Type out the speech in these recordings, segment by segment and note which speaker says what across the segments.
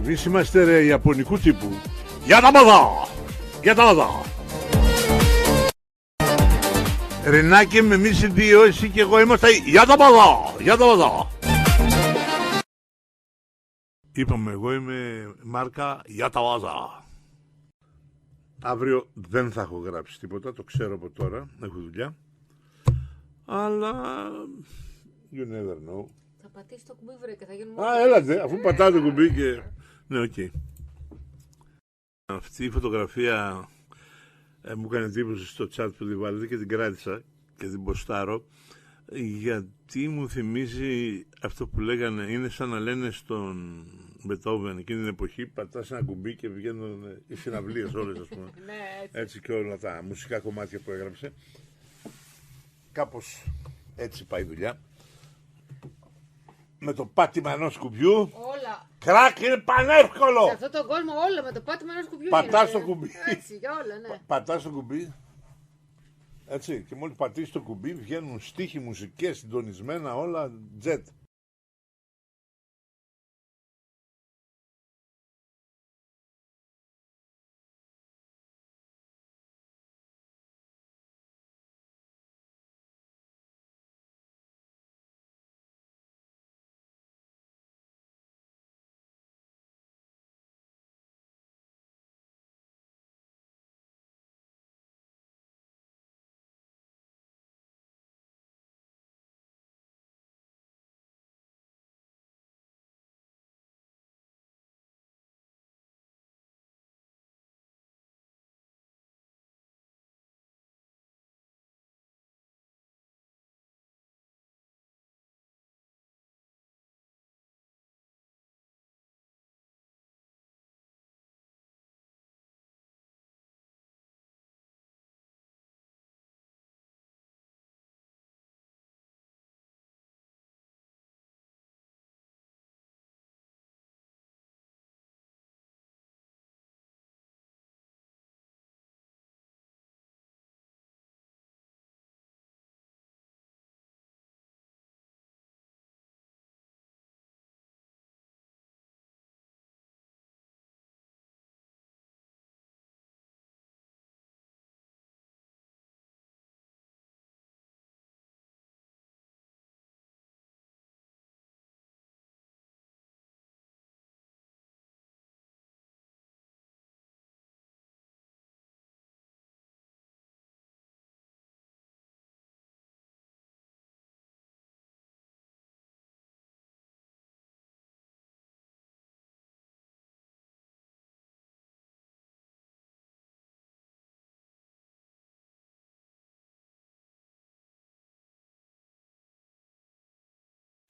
Speaker 1: Εμείς είμαστε ρε ιαπωνικού τύπου. Για τα μαδά! Για τα μαδά! Ρενάκη με εμείς οι δύο, εσύ και εγώ είμαστε για τα μαδά! Για τα μαδά! Είπαμε, εγώ είμαι μάρκα για τα μαδά. Αύριο δεν θα έχω γράψει τίποτα, το ξέρω από τώρα, έχω δουλειά. Αλλά you never know.
Speaker 2: Θα πατήσει το κουμπί βρε και θα γίνουμε...
Speaker 1: Έλατε, αφού πατάτε το κουμπί και... Ναι, οκ. Αυτή η φωτογραφία μου έκανε εντύπωση στο chat που τη βάλετε και την κράτησα και την ποστάρω, γιατί μου θυμίζει αυτό που λέγανε, είναι σαν να λένε στον Μπετόβεν εκείνη την εποχή, πατάς ένα κουμπί και βγαίνουν οι συναυλίες όλες, ας πούμε. Έτσι και όλα τα μουσικά κομμάτια που έγραψε. Κάπως έτσι πάει η δουλειά. Με το πάτημα ενός κουμπιού.
Speaker 2: Όλα.
Speaker 1: Κράκ, είναι πανεύκολο!
Speaker 2: Σε αυτόν τον κόσμο όλα με το πάτημα ενός κουμπιού.
Speaker 1: Πατάς το κουμπί.
Speaker 2: Έτσι, για όλα, ναι.
Speaker 1: Πατάς το κουμπί. Έτσι, και μόλις πατήσεις το κουμπί βγαίνουν στίχοι, μουσικές, συντονισμένα, όλα jet.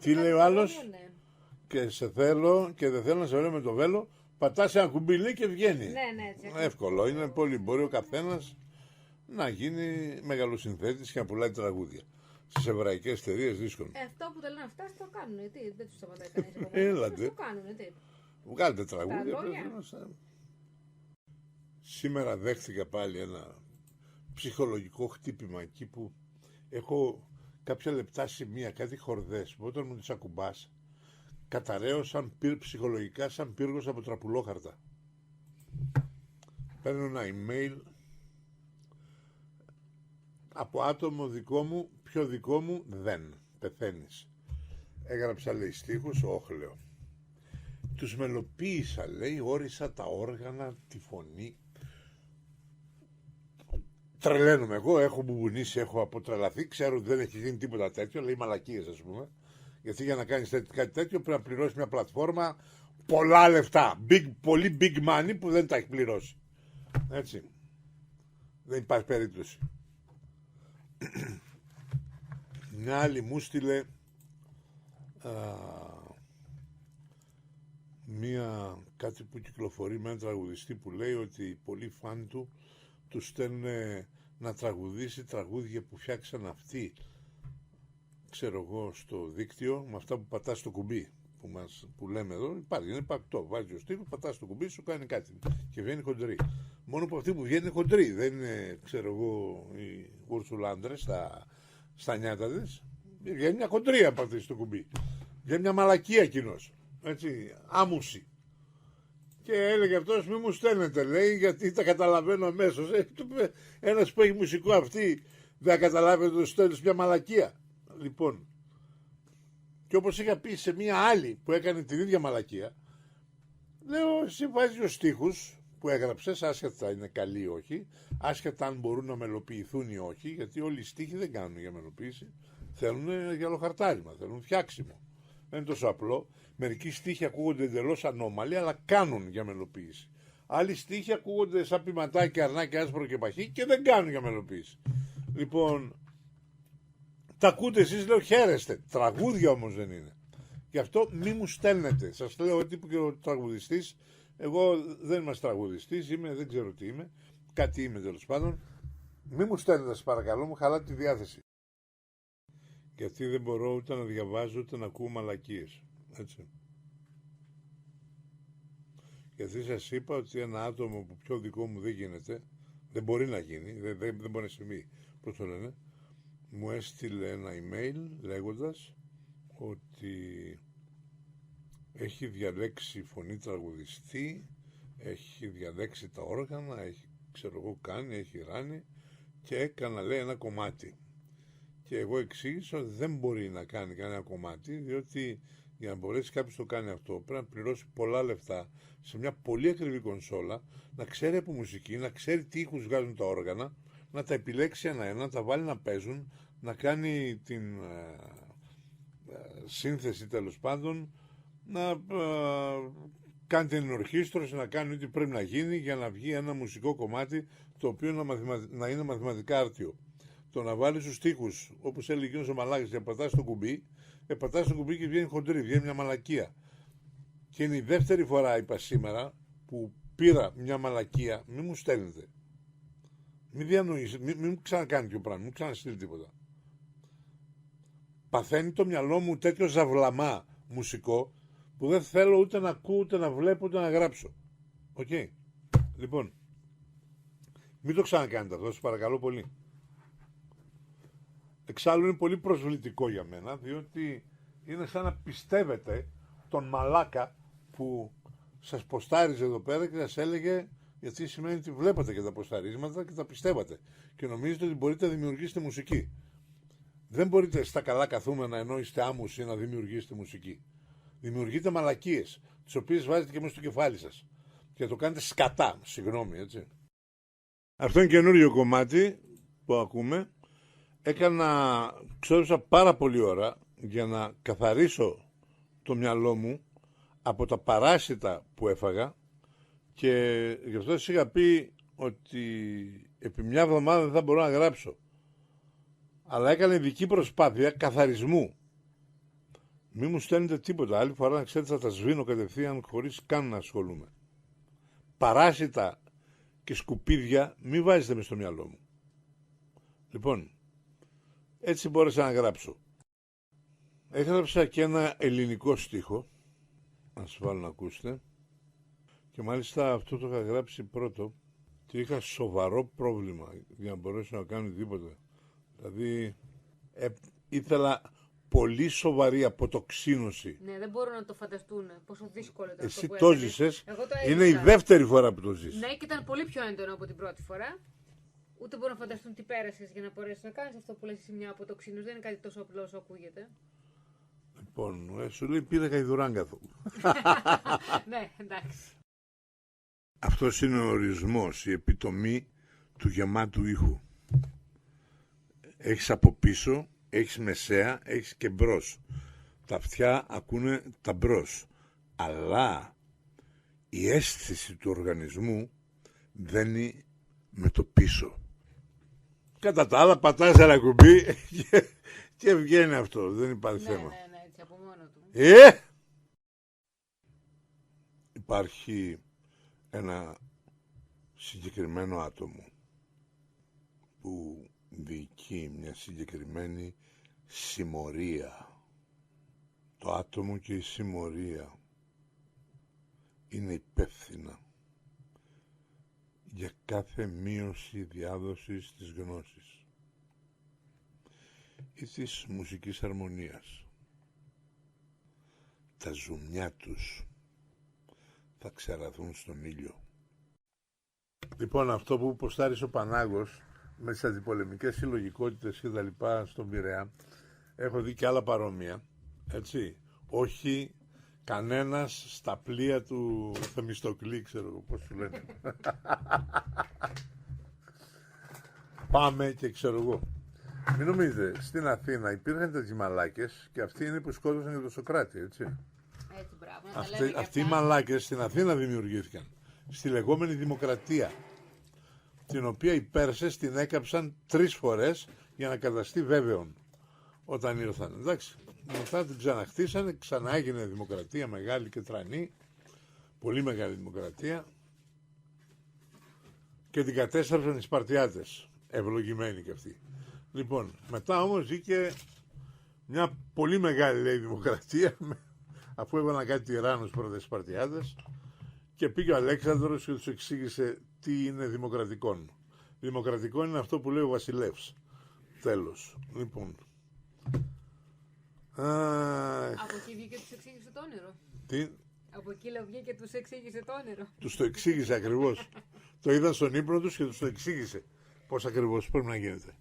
Speaker 1: Τι λέει ο άλλος? Και σε θέλω και δεν θέλω να σε βρω με το βέλο. Πατάς ένα κουμπί λέει και βγαίνει.
Speaker 2: Ναι, έτσι.
Speaker 1: Εύκολο είναι πολύ. Μπορεί ο καθένας να γίνει μεγαλοσυνθέτης και να πουλάει τραγούδια. Στις εβραϊκές εταιρείες δύσκολο.
Speaker 2: Αυτό που θέλουν να φτάσει το κάνουν. Γιατί δεν τους σταματάει κανείς.
Speaker 1: Έλατε.
Speaker 2: Το κάνουν, τι.
Speaker 1: Βγάλετε τραγούδια. Σήμερα δέχτηκα πάλι ένα ψυχολογικό χτύπημα εκεί που έχω κάποια λεπτά σημεία, κάτι χορδές που όταν μου τις ακουμπάς καταραίω ψυχολογικά σαν πύργος από τραπουλόχαρτα. Παίρνω ένα email από άτομο δικό μου, πιο δικό μου δεν, πεθαίνεις. Έγραψα λέει στίχους, λέω. Τους μελοποίησα λέει, όρισα τα όργανα, τη φωνή. Τρελαίνομαι εγώ, έχω μπουμπουνίσει, έχω αποτρελαθεί, ξέρω ότι δεν έχει γίνει τίποτα τέτοιο, λέει μαλακίες ας πούμε. Γιατί για να κάνεις κάτι τέτοιο πρέπει να πληρώσεις μια πλατφόρμα πολλά λεφτά, πολύ big money που δεν τα έχει πληρώσει. Έτσι. Δεν υπάρχει περίπτωση. Μια άλλη μου στείλε κάτι που κυκλοφορεί με έναν τραγουδιστή που λέει ότι οι πολλοί φαν του στέλνουν να τραγουδήσει τραγούδια που φτιάξαν αυτοί, ξέρω εγώ, στο δίκτυο, με αυτά που πατάς στο κουμπί που λέμε εδώ, υπάρχει, είναι πακτό, βάζει ο στίχο, πατάς το κουμπί, σου κάνει κάτι και βγαίνει χοντρή. Μόνο που αυτή που βγαίνει είναι χοντρή, δεν είναι, ξέρω εγώ, η Ούρσουλα Άντρες στα νιάτα της, βγαίνει μια χοντρή αν πατήσει το κουμπί, βγαίνει μια μαλακία κοινός, έτσι, άμουση. Και έλεγε αυτός, μη μου στέλνετε, λέει, γιατί τα καταλαβαίνω αμέσως. Ένας που έχει μουσικό αυτή δεν καταλάβει ότι το στέλνεις μια μαλακία. Λοιπόν, και όπως είχα πει σε μια άλλη που έκανε την ίδια μαλακία, λέω, εσύ βάζεις τους στίχους που έγραψες, άσχετα είναι καλοί ή όχι, άσχετα αν μπορούν να μελοποιηθούν ή όχι, γιατί όλοι οι στίχοι δεν κάνουν για μελοποίηση, θέλουν γυαλοχαρτάρισμα, θέλουν φτιάξιμο. Δεν είναι τόσο απλό. Μερικοί στίχοι ακούγονται εντελώς ανώμαλοι, αλλά κάνουν για μελοποίηση. Άλλοι στίχοι ακούγονται σαν πηματάκι, αρνάκι, άσπρο και παχύ και δεν κάνουν για μελοποίηση. Λοιπόν, τα ακούτε εσείς, λέω, χαίρεστε. Τραγούδια όμως δεν είναι. Γι' αυτό μη μου στέλνετε. Σας λέω ότι είπε και ο τραγουδιστής. Εγώ δεν είμαι τραγουδιστής, δεν ξέρω τι είμαι. Κάτι είμαι τέλος πάντων. Μη μου στέλνετε, σας παρακαλώ, μου χαλάτε τη διάθεση. Γιατί δεν μπορώ ούτε να διαβάζω ούτε να ακούω μαλακίες. Έτσι. Γιατί σας είπα ότι ένα άτομο που πιο δικό μου δεν γίνεται, δεν μπορεί να γίνει, δεν μπορεί να συμβεί, πώς το λένε, μου έστειλε ένα email λέγοντας ότι έχει διαλέξει φωνή τραγουδιστή, έχει διαλέξει τα όργανα, έχει, ξέρω εγώ, κάνει, έχει ράνει και έκανα, λέει, ένα κομμάτι. Και εγώ εξήγησα ότι δεν μπορεί να κάνει κανένα κομμάτι, διότι για να μπορέσει κάποιος το κάνει αυτό πρέπει να πληρώσει πολλά λεφτά σε μια πολύ ακριβή κονσόλα, να ξέρει από μουσική, να ξέρει τι ήχους βγάζουν τα όργανα, να τα επιλέξει ένα-ένα, να τα βάλει να παίζουν, να κάνει την σύνθεση τέλος πάντων, να κάνει την ενορχήστρωση, να κάνει ό,τι πρέπει να γίνει για να βγει ένα μουσικό κομμάτι το οποίο να είναι μαθηματικά άρτιο. Το να βάλεις τους στίχους, όπως έλεγε εκείνος ο μαλάκας, και πατάς το κουμπί, και βγαίνει χοντρή, βγαίνει μια μαλακία. Και είναι η δεύτερη φορά, είπα σήμερα, που πήρα μια μαλακία. Μην μου στέλνετε. Μην διανοήσετε, μην ξανακάνει το πράγμα, μην ξαναστείλει τίποτα. Παθαίνει το μυαλό μου τέτοιο ζαβλαμά μουσικό που δεν θέλω ούτε να ακούω, ούτε να βλέπω, ούτε να γράψω. Οκ. Λοιπόν, μην το ξανακάνετε αυτό, σας παρακαλώ πολύ. Εξάλλου είναι πολύ προσβλητικό για μένα, διότι είναι σαν να πιστεύετε τον μαλάκα που σας ποστάριζε εδώ πέρα και σας έλεγε, γιατί σημαίνει ότι βλέπατε και τα ποσταρίσματα και τα πιστεύατε και νομίζετε ότι μπορείτε να δημιουργήσετε μουσική. Δεν μπορείτε στα καλά καθούμενα ενώ είστε άμμουσοι να δημιουργήσετε μουσική. Δημιουργείτε μαλακίες, τις οποίες βάζετε και μέσα στο κεφάλι σας και το κάνετε σκατά, συγγνώμη, έτσι. Αυτό είναι καινούριο κομμάτι που ακούμε. Ξόδεψα πάρα πολύ ώρα για να καθαρίσω το μυαλό μου από τα παράσιτα που έφαγα και γι' αυτό σας είχα πει ότι επί μια εβδομάδα δεν θα μπορώ να γράψω. Αλλά έκανα ειδική προσπάθεια καθαρισμού. Μη μου στέλνετε τίποτα. Άλλη φορά να ξέρετε θα τα σβήνω κατευθείαν χωρίς καν να ασχολούμαι. Παράσιτα και σκουπίδια μη βάζετε μες στο μυαλό μου. Λοιπόν, έτσι μπόρεσα να γράψω. Έγραψα και ένα ελληνικό στίχο. Να σας βάλω να ακούσετε. Και μάλιστα αυτό το είχα γράψει πρώτο και είχα σοβαρό πρόβλημα για να μπορέσω να κάνω τίποτα. Δηλαδή ήθελα πολύ σοβαρή αποτοξίνωση.
Speaker 2: Ναι, δεν μπορούν να το φανταστούν πόσο δύσκολο ήταν.
Speaker 1: Εσύ
Speaker 2: αυτό που
Speaker 1: το
Speaker 2: έκανε.
Speaker 1: ζήσες.
Speaker 2: Το
Speaker 1: είναι η δεύτερη φορά που το ζεις.
Speaker 2: Ναι, και ήταν πολύ πιο έντονο από την πρώτη φορά. Ούτε μπορούν να φανταστούν τι πέρασες για να μπορέσεις να κάνεις αυτό που λες εσύ, μια αποτοξίνωση. Δεν είναι κάτι τόσο απλό όσο ακούγεται.
Speaker 1: Λοιπόν, σου λέει πήρε γαϊδουράγκαθο.
Speaker 2: Ναι, εντάξει.
Speaker 1: Αυτός είναι ο ορισμός, η επιτομή του γεμάτου ήχου. Έχεις από πίσω, έχεις μεσαία, έχεις και μπρος. Τα αυτιά ακούνε τα μπρος. Αλλά η αίσθηση του οργανισμού δένει με το πίσω. Κατά τα άλλα πατάς ένα κουμπί και βγαίνει αυτό. Δεν υπάρχει θέμα.
Speaker 2: Ναι, έτσι από μόνο του.
Speaker 1: Υπάρχει ένα συγκεκριμένο άτομο που διοικεί μια συγκεκριμένη συμμορία. Το άτομο και η συμμορία είναι υπεύθυνα για κάθε μείωση διάδοσης της γνώσης ή της μουσικής αρμονίας. Τα ζουμιά τους θα ξεραθούν στον ήλιο. Λοιπόν, αυτό που ποστάρισε ο Πανάγος με τις αντιπολεμικές συλλογικότητες και τα λοιπά στον Πειραιά, έχω δει και άλλα παρόμοια, έτσι. Όχι κανένας στα πλοία του Θεμιστοκλή, ξέρω εγώ πώς σου λένε. Πάμε και ξέρω εγώ. Μην νομίζετε, στην Αθήνα υπήρχαν τέτοιοι μαλάκες και αυτοί είναι που σκότωσαν και τον Σοκράτη, έτσι.
Speaker 2: Έτσι, μπράβο.
Speaker 1: Αυτοί οι μαλάκες στην Αθήνα δημιουργήθηκαν. Στη λεγόμενη δημοκρατία, την οποία οι Πέρσες την έκαψαν 3 φορές για να καταστεί βέβαιον όταν ήρθαν. Εντάξει, μετά την ξαναχτίσανε, ξανά έγινε δημοκρατία μεγάλη και τρανή, πολύ μεγάλη δημοκρατία, και την κατέστρεψαν οι Σπαρτιάτες, ευλογημένοι κι αυτοί. Λοιπόν, μετά όμως βγήκε μια πολύ μεγάλη, λέει, δημοκρατία, αφού έβαλαν κάτι τυράννους πρώτα οι Σπαρτιάτες, και πήγε ο Αλέξανδρος και τους εξήγησε τι είναι δημοκρατικόν. Δημοκρατικό είναι αυτό που λέει ο βασιλεύς. Τέλος. Λοιπόν.
Speaker 2: Από εκεί βγήκε και τους εξήγησε το όνειρο.
Speaker 1: Τι?
Speaker 2: Από εκεί βγήκε και τους εξήγησε το όνειρο.
Speaker 1: Τους το εξήγησε ακριβώς. Το είδαν στον ύπνο τους και τους το εξήγησε πώς ακριβώς πρέπει να γίνεται.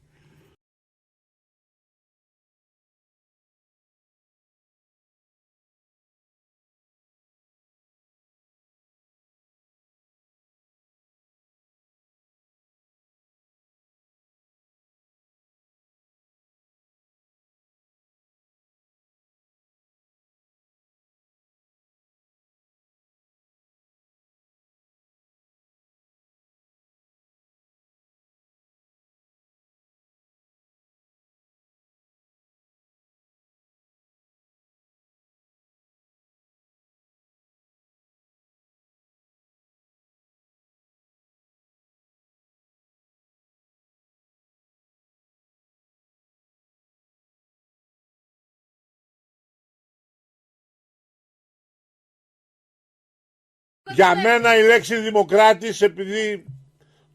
Speaker 1: Για μένα η λέξη δημοκράτης, επειδή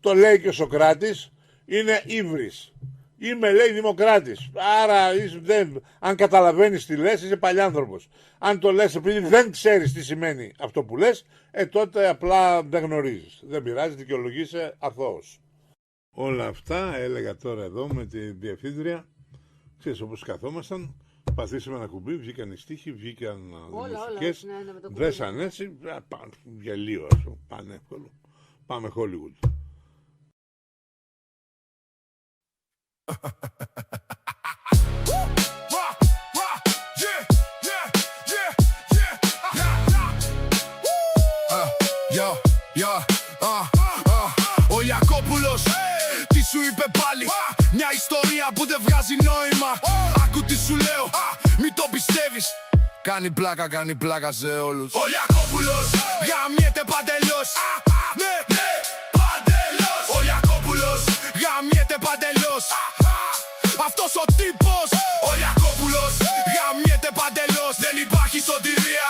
Speaker 1: το λέει και ο Σοκράτης, είναι ύβρις. Είμαι, λέει, δημοκράτης. Άρα, αν καταλαβαίνεις τι λες, είσαι παλιάνθρωπος. Αν το λες επειδή δεν ξέρεις τι σημαίνει αυτό που λες, τότε απλά δεν γνωρίζεις. Δεν πειράζει, δικαιολογείσαι αθώος. Όλα αυτά έλεγα τώρα εδώ με τη διευθύντρια. Ξέρεις, όπως καθόμασταν, πατήσαμε ένα κουμπί, βγήκαν οι στίχοι, βγήκαν μουσικές, βρέσαν έτσι, γελίο, πάνε εύκολο. Πάμε Hollywood.
Speaker 3: Ο Ιακώπουλος τι σου είπε πάλι? Μια ιστορία που δεν βγάζει νόημα. Άκου τι σου λέω, μην το πιστεύεις. Κάνει πλάκα σε όλους. Ο Ιακώπουλος γαμιέται παντελώς. Ναι, παντελώς. Ο Ιακώπουλος γαμιέται παντελώς. Αυτός ο τύπος. Ο Ιακώπουλος γαμιέται παντελώς. Δεν υπάρχει σωτηρία.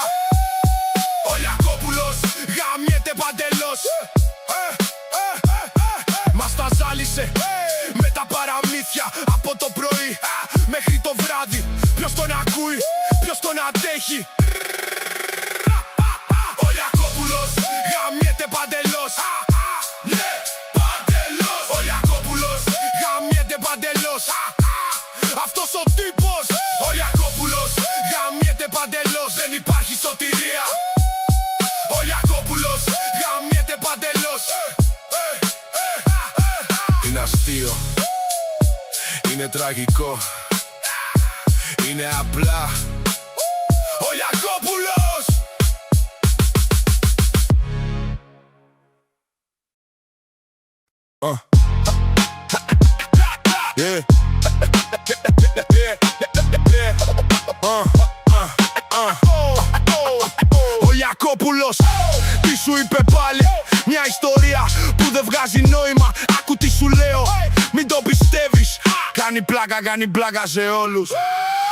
Speaker 3: Ο Ιακώπουλος γαμιέται παντελώς. Μας τα ζάλισε με τα παραμύθια από το πρωί μέχρι το βράδυ. Ποιος τον ακούει, ποιος τον αντέχει? Ο Ιακώπουλος γαμιέται παντελώς. Ναι, παντελώς. Ο Ιακώπουλος γαμιέται παντελώς. Αυτός ο τύπος. Ο Ιακώπουλος γαμιέται παντελώς. Δεν υπάρχει σωτηρία. Ο Ιακώπουλος γαμιέται παντελώς. Είναι αστείο, είναι τραγικό, είναι απλά ο Ιακώπουλος. Ο Ιακώπουλος τι σου είπε πάλι? Μια ιστορία που δεν βγάζει νόημα. Άκου τι σου λέω, μην το πιστεύεις. Κάνει πλάκα σε όλους.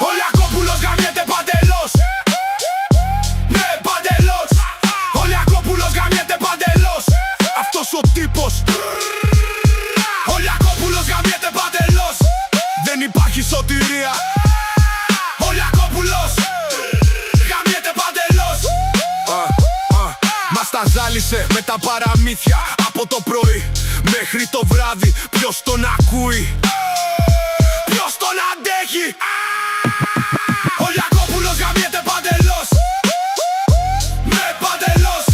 Speaker 3: Ο Ιακώπουλος γαμιέται παντελώς. Ναι, παντελώς. Ο Ιακώπουλος γαμιέται παντελώς. Αυτός ο τύπος. Ο Ιακώπουλος γαμιέται παντελώς. Δεν υπάρχει σωτηρία. Ο Ιακώπουλος γαμιέται παντελώς. Μας τα Σκανζάλισε με τα παραμύθια από το πρωί μέχρι το βράδυ. Ποιος τον ακούει, ποιος τον αντέχει? Ο Λιακόπουλος γαμιέται παντελώς, με παντελώς.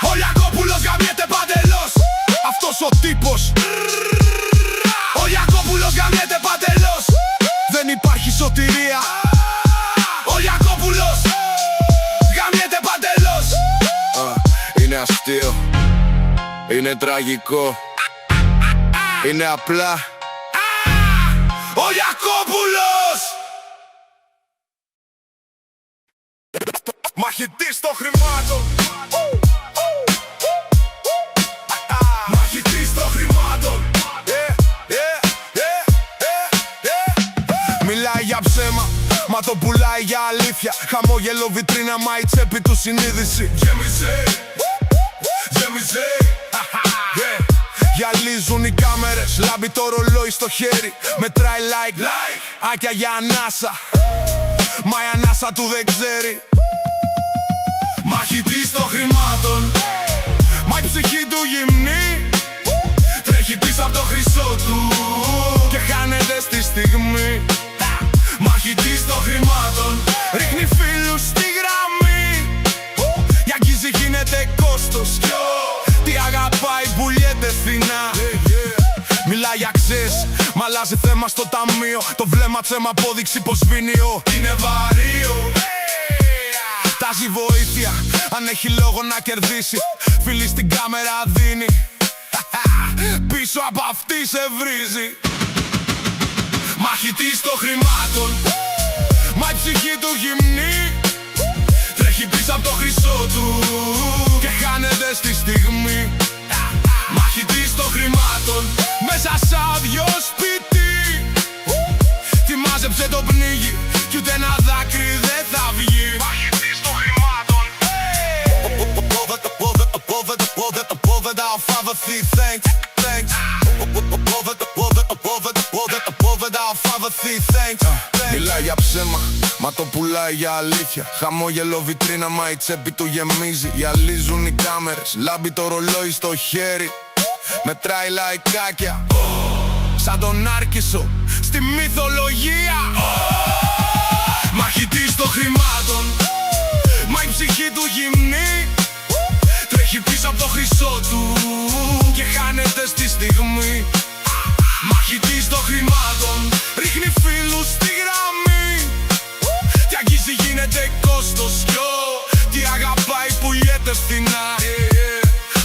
Speaker 3: Ο Λιακόπουλος γαμιέται παντελώς. Αυτός ο τύπος, ο Λιακόπουλος γαμιέται παντελώς. Δεν υπάρχει σωτηρία. Ο Λιακόπουλος γαμιέται παντελώς. Είναι αστείο, είναι τραγικό, είναι απλά ο Λιακόπουλος. Μαχητής των χρημάτων, μαχητής των χρημάτων. Μιλάει για ψέμα, μα το πουλάει για αλήθεια. Χαμόγελο βιτρίνα, μα η τσέπη του συνείδηση. Γυαλίζουν οι κάμερες, λάμπει το ρολόι στο χέρι. Μετράει like, άκια για ανάσα, μα η ανάσα του δεν ξέρει. Μαχητής των χρημάτων, μα η ψυχή του γυμνή. Τρέχει πίσω από το χρυσό του και χάνεται στη στιγμή. Μαχητής των χρημάτων, ρίχνει φίλους στη γραμμή. Η αγγίζει γίνεται κόστος, τι αγαπάει πουλιέται φθηνά. Μιλάει για ξες, μ' αλλάζει θέμα στο ταμείο. Το βλέμμα τσέμα απόδειξη πως βίνιο είναι βαρύο. Τάζει βοήθεια, αν έχει λόγο να κερδίσει. Φίλη στην κάμερα δίνει, πίσω από αυτή σε βρίζει. Μαχητής των χρημάτων, μα η ψυχή του γυμνή. Τρέχει πίσω από το χρυσό του και χάνεται στη στιγμή. Μαχητής των χρημάτων, μέσα σ' άδειο σπίτι. Τι μάζεψε το πνίγει κι ούτε ένα δάκρυ δεν θα βγει. Μαχητής των χρημάτων, μιλάει για ψέμα, μα το πουλάει για αλήθεια. Χαμόγελο βιτρίνα, μα η τσέπη του γεμίζει. Γυαλίζουν οι κάμερες, λάμπει το ρολόι στο χέρι. Μετράει λαϊκάκια, σαν τον Άρκισσο στη μυθολογία. Μαχητής των χρημάτων, μα η ψυχή του γυμνή. Τρέχει πίσω από το χρυσό του και χάνεται στη στιγμή. Μαχητής των χρημάτων, ρίχνει φίλους στη γραμμή. Τι αγγίζει γίνεται κόστος, τι αγαπάει πουλιέται φθηνά.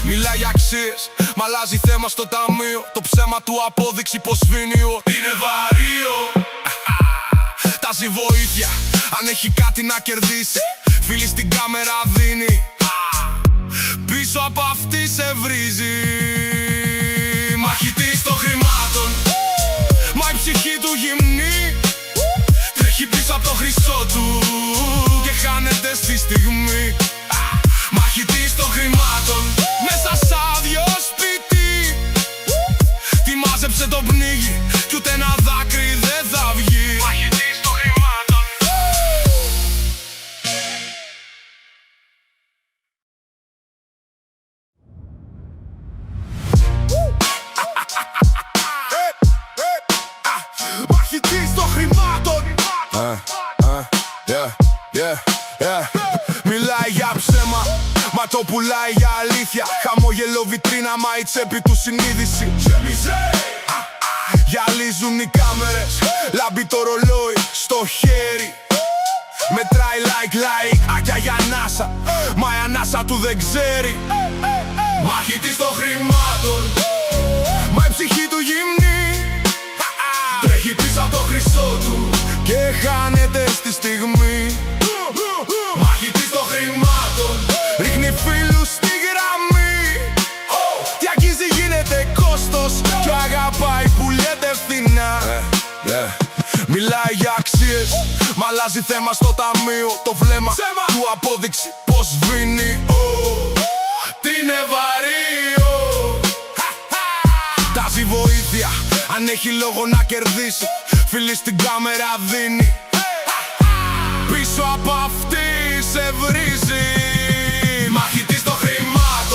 Speaker 3: Μιλάει για αξίες, μ' αλλάζει θέμα στο ταμείο. Το ψέμα του απόδειξη πως βίνιο είναι βαρύο. Τάζει βοήθεια, αν έχει κάτι να κερδίσει. Φίλη στην κάμερα δίνει, πίσω από αυτή σε βρίζει. Μαχητής των χρημάτων, μα η ψυχή του γυμνή. Τρέχει πίσω από το χρυσό του και χάνεται στη στιγμή. Μαχητής των χρημάτων, μέσα σ' άδειο σπίτι. Τι μάζεψε το πνίγει κι ούτε ένα δάκρυ δεν θα βγει. Μαχητής των χρημάτων. Μαχητής των χρημάτων. Μιλάει για ψέμα, μα το πουλάει για αλήθεια. Χαμόγελο βιτρίνα, μα η τσέπη του συνείδηση. Γυαλίζουν οι κάμερες, λάμπει το ρολόι στο χέρι. Μετράει like, άκια για ανάσα, μα η ανάσα του δεν ξέρει. Μαχητής των χρημάτων, μα η ψυχή του γυμνή. Τρέχει πίσω από το χρυσό του και χάνεται στη στιγμή. Μαχητής των χρημάτων, ρίχνει φίλους στη γραμμή. Τι αγγίζει γίνεται κόστος κι αγαπάει πουλιέται φθηνά. Μιλάει για αξίες, μ' αλλάζει θέμα στο ταμείο. Το βλέμμα του απόδειξη πως βίνει τι είναι βαρύο. Τάζει βοήθεια, αν έχει λόγο να κερδίσει. Φίλη στην κάμερα δίνει, πίσω από αυτή σε βρίζει. Μαχητής των χρημάτων.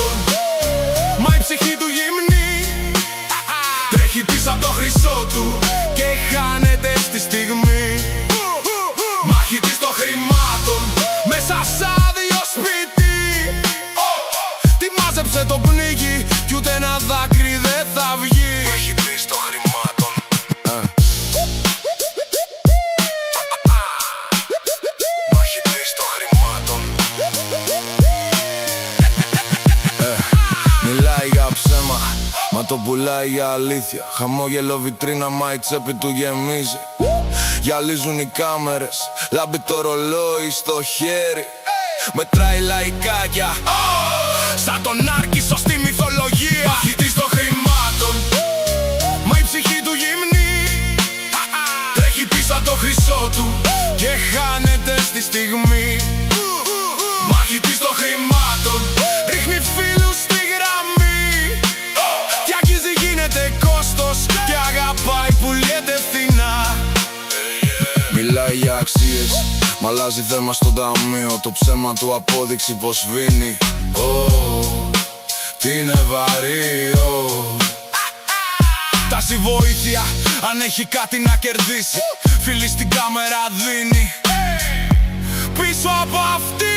Speaker 3: το πουλάει για αλήθεια. Χαμόγελο βιτρίνα, μα η τσέπη του γεμίζει. Γυαλίζουν οι κάμερες, λάμπει το ρολόι στο χέρι. Μετράει λαϊκάκια, σαν τον Άρκισο στη μυθολογία. Μαχητής των χρημάτων, μα η ψυχή του γυμνή. Τρέχει πίσω από το χρυσό του και χάνεται στη στιγμή. Μαχητής των χρημάτων, ρίχνει φίλους στη γραμμή. Κι αγγίζει, γίνεται κόστος και αγαπάει που λιέται φθηνά. Μιλάει για αξίες, μ' αλλάζει θέμα στο ταμείο. Το ψέμα του απόδειξη πως σβήνει. Τι είναι βαρύ. Τάση βοήθεια αν έχει κάτι να κερδίσει. Φίλη στην κάμερα δίνει. Πίσω από αυτή